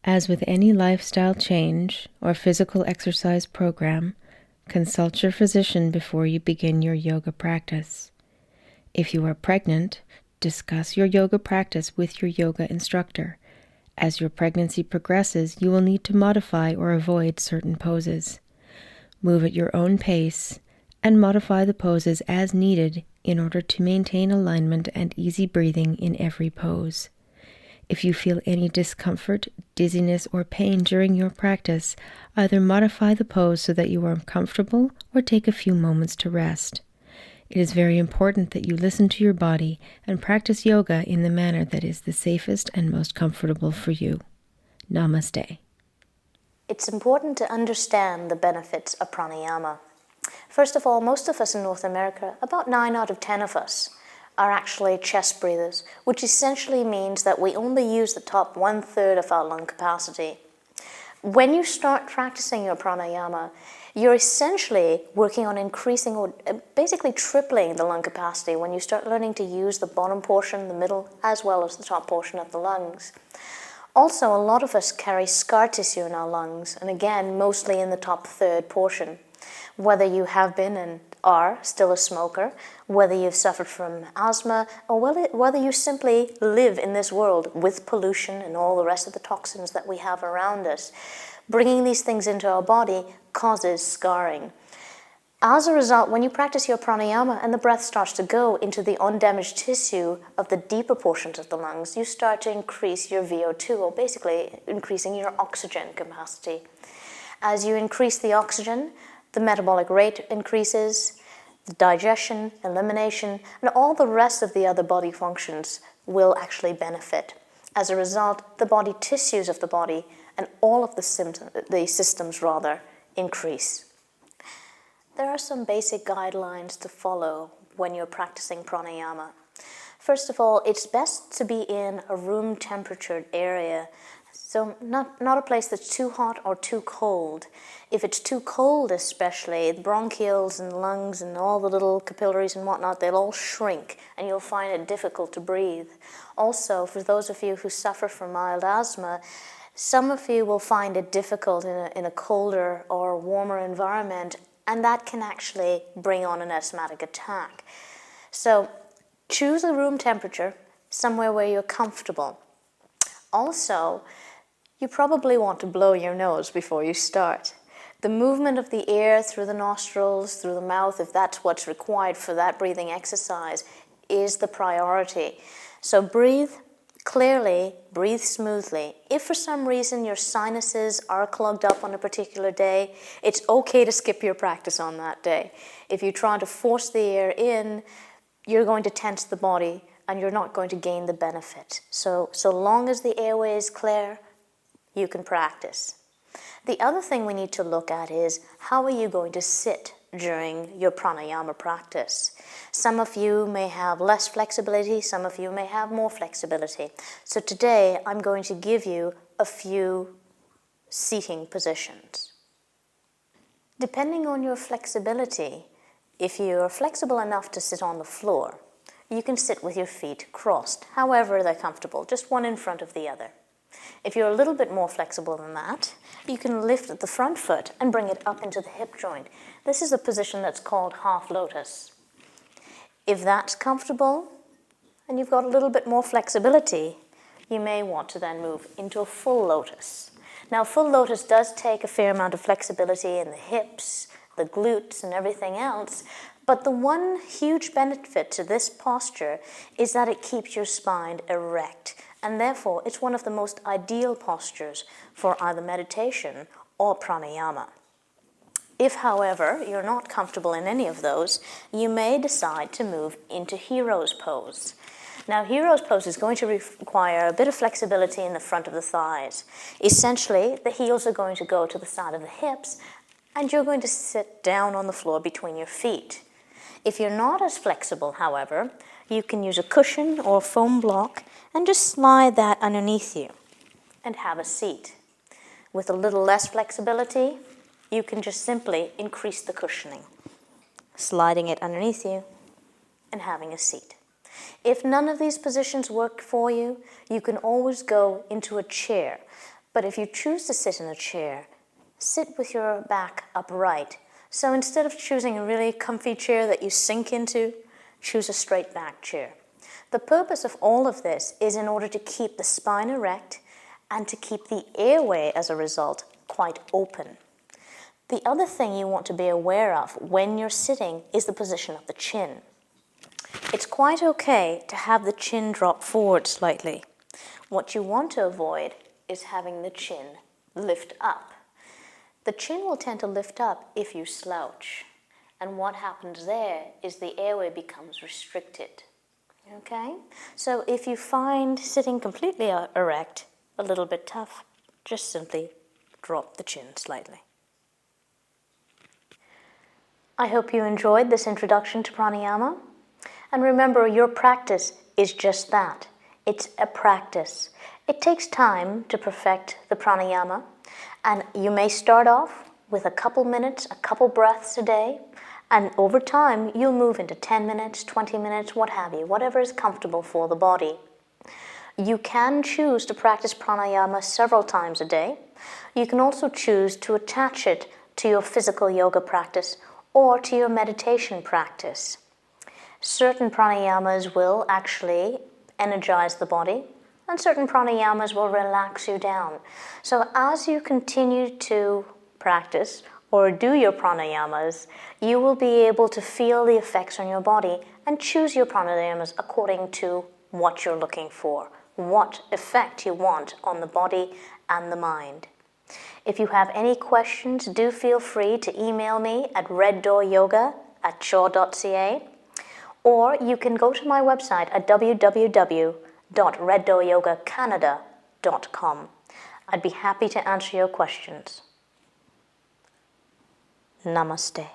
As with any lifestyle change or physical exercise program, consult your physician before you begin your yoga practice. If you are pregnant, discuss your yoga practice with your yoga instructor. As your pregnancy progresses, you will need to modify or avoid certain poses. Move at your own pace and modify the poses as needed in order to maintain alignment and easy breathing in every pose. If you feel any discomfort, dizziness, or pain during your practice, either modify the pose so that you are comfortable or take a few moments to rest. It is very important that you listen to your body and practice yoga in the manner that is the safest and most comfortable for you. Namaste. It's important to understand the benefits of pranayama. First of all, most of us in North America, about 9 out of 10 of us, are actually chest breathers, which essentially means that we only use the top 1/3 of our lung capacity. When you start practicing your pranayama, you're essentially working on increasing or basically tripling the lung capacity when you start learning to use the bottom portion, the middle, as well as the top portion of the lungs. Also, a lot of us carry scar tissue in our lungs, and again, mostly in the top third portion. Whether you have been and are still a smoker, whether you've suffered from asthma, or whether you simply live in this world with pollution and all the rest of the toxins that we have around us, bringing these things into our body causes scarring. As a result, when you practice your pranayama and the breath starts to go into the undamaged tissue of the deeper portions of the lungs, you start to increase your VO2, or basically increasing your oxygen capacity. As you increase the oxygen, the metabolic rate increases, the digestion, elimination, and all the rest of the other body functions will actually benefit. As a result, the body tissues of the body and all of the systems increase. There are some basic guidelines to follow when you're practicing pranayama. First of all, it's best to be in a room temperature area. So not a place that's too hot or too cold. If it's too cold especially, the bronchioles and lungs and all the little capillaries and whatnot, they'll all shrink and you'll find it difficult to breathe. Also, for those of you who suffer from mild asthma, some of you will find it difficult in a colder or warmer environment, and that can actually bring on an asthmatic attack. So choose a room temperature, somewhere where you're comfortable. Also, you probably want to blow your nose before you start. The movement of the air through the nostrils, through the mouth, if that's what's required for that breathing exercise, is the priority. So breathe clearly, breathe smoothly. If for some reason your sinuses are clogged up on a particular day, it's okay to skip your practice on that day. If you try to force the air in, you're going to tense the body and you're not going to gain the benefit. So long as the airway is clear, you can practice. The other thing we need to look at is, how are you going to sit during your pranayama practice? Some of you may have less flexibility, some of you may have more flexibility. So today I'm going to give you a few seating positions. Depending on your flexibility, if you are flexible enough to sit on the floor, you can sit with your feet crossed, however they're comfortable, just one in front of the other. If you're a little bit more flexible than that, you can lift the front foot and bring it up into the hip joint. This is a position that's called half lotus. If that's comfortable and you've got a little bit more flexibility, you may want to then move into a full lotus. Now, full lotus does take a fair amount of flexibility in the hips, the glutes, and everything else, but the one huge benefit to this posture is that it keeps your spine erect. And therefore, it's one of the most ideal postures for either meditation or pranayama. If, however, you're not comfortable in any of those, you may decide to move into hero's pose. Now, hero's pose is going to require a bit of flexibility in the front of the thighs. Essentially, the heels are going to go to the side of the hips, and you're going to sit down on the floor between your feet. If you're not as flexible, however, you can use a cushion or a foam block and just slide that underneath you and have a seat. With a little less flexibility, you can just simply increase the cushioning, sliding it underneath you and having a seat. If none of these positions work for you, you can always go into a chair. But if you choose to sit in a chair, sit with your back upright. So instead of choosing a really comfy chair that you sink into, choose a straight back chair. The purpose of all of this is in order to keep the spine erect and to keep the airway, as a result, quite open. The other thing you want to be aware of when you're sitting is the position of the chin. It's quite okay to have the chin drop forward slightly. What you want to avoid is having the chin lift up. The chin will tend to lift up if you slouch. And what happens there is the airway becomes restricted. Okay? So if you find sitting completely erect a little bit tough, just simply drop the chin slightly. I hope you enjoyed this introduction to pranayama. And remember, your practice is just that. It's a practice. It takes time to perfect the pranayama, and you may start off with a couple minutes, a couple breaths a day, and over time you'll move into 10 minutes, 20 minutes, what have you, whatever is comfortable for the body. You can choose to practice pranayama several times a day. You can also choose to attach it to your physical yoga practice or to your meditation practice. Certain pranayamas will actually energize the body, and certain pranayamas will relax you down. So as you continue to practice or do your pranayamas, you will be able to feel the effects on your body and choose your pranayamas according to what you're looking for, what effect you want on the body and the mind. If you have any questions, do feel free to email me at reddooryoga@shaw.ca, or you can go to my website at www.reddooryogacanada.com. I'd be happy to answer your questions. Namaste.